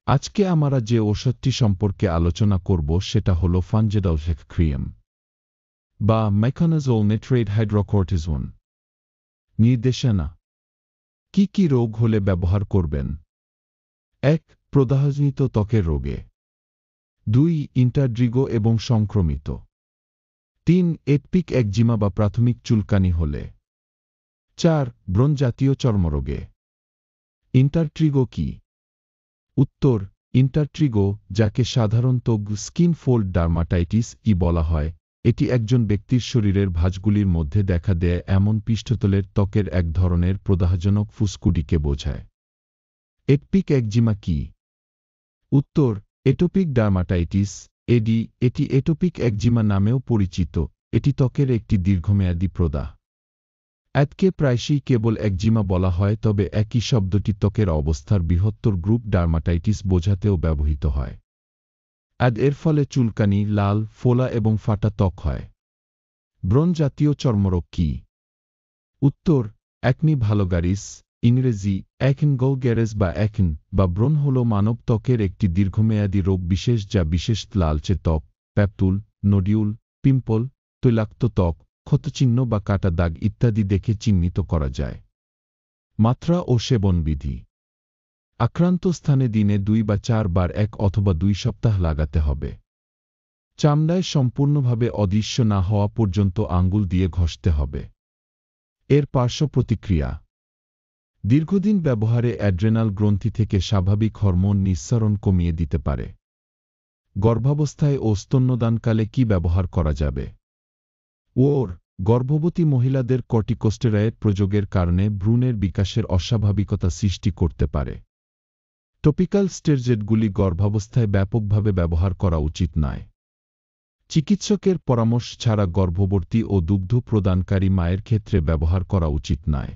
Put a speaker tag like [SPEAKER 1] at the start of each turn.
[SPEAKER 1] আজকে আমরা যে ঔষধটি সম্পর্কে আলোচনা করব সেটা হল ফানজেডাল ক্রিম বা মেকোনাজোল নাইট্রেট হাইড্রোকর্টিজোন। নির্দেশনা: কি কি রোগ হলে ব্যবহার করবেন? 1. প্রদাহজনিত ত্বকের রোগে। 2. ইন্টারড্রিগো এবং সংক্রমিত। 3. এটপিক একজিমা বা প্রাথমিক চুলকানি হলে। 4. ব্রণ জাতীয় চর্মরোগে। ইন্টারট্রিগো কি? উত্তর: ইন্টারট্রিগো, যাকে সাধারণত স্কিন ফোল্ড ডার্মাটাইটিস বলা হয়, এটি একজন ব্যক্তির শরীরের ভাঁজগুলির মধ্যে দেখা দেয় এমন পৃষ্ঠতলের ত্বকের এক ধরনের প্রদাহজনক ফুসকুডিকে বোঝায়। এটপিক একজিমা কি? উত্তর: এটোপিক ডার্মাটাইটিস এডি। এটি এটোপিক একজিমা নামেও পরিচিত। এটি ত্বকের একটি দীর্ঘমেয়াদী প্রদাহ। একে প্রায়শই কেবল একজিমা বলা হয়, তবে একই শব্দটি ত্বকের অবস্থার বৃহত্তর গ্রুপ ডার্মাটাইটিস বোঝাতেও ব্যবহৃত হয়। এর ফলে চুলকানি, লাল, ফোলা এবং ফাটা ত্বক হয়। ব্রণ জাতীয় চর্মরোগ কি? উত্তর: অ্যাকনি ভালগারিস, ইংরেজি অ্যাকন গলগ্যারেস বা ব্রণ হল মানব ত্বকের একটি দীর্ঘমেয়াদী রোগ বিশেষ যা বিশেষ লালচে ত্বক, প্যাপুল, নোডিউল, পিম্পল, তৈলাক্ত ত্বক, ক্ষতচিহ্ন বা কাটা দাগ ইত্যাদি দেখে চিহ্নিত করা যায়। মাত্রা ও সেবনবিধি: আক্রান্ত স্থানে দিনে 2 বা 4 বার 1 অথবা 2 সপ্তাহ লাগাতে হবে। চামড়ায় সম্পূর্ণভাবে অদৃশ্য না হওয়া পর্যন্ত আঙ্গুল দিয়ে ঘষতে হবে। এর পার্শ্ব প্রতিক্রিয়া: দীর্ঘদিন ব্যবহারে অ্যাড্রেনাল গ্রন্থি থেকে স্বাভাবিক হরমোন নিঃসরণ কমিয়ে দিতে পারে। গর্ভাবস্থায় ও স্তন্যদানকালে কি ব্যবহার করা যাবে? গর্ভবতী মহিলাদের কর্টিকোস্টেরয়েড প্রয়োগের কারণে ভ্রূণের বিকাশের অস্বাভাবিকতা সৃষ্টি করতে পারে। টপিক্যাল স্টেরয়েডগুলি গর্ভাবস্থায় ব্যাপকভাবে ব্যবহার করা উচিত নয়। চিকিৎসকের পরামর্শ ছাড়া গর্ভবতী ও দুগ্ধ প্রদানকারী মায়ের ক্ষেত্রে ব্যবহার করা উচিত নয়।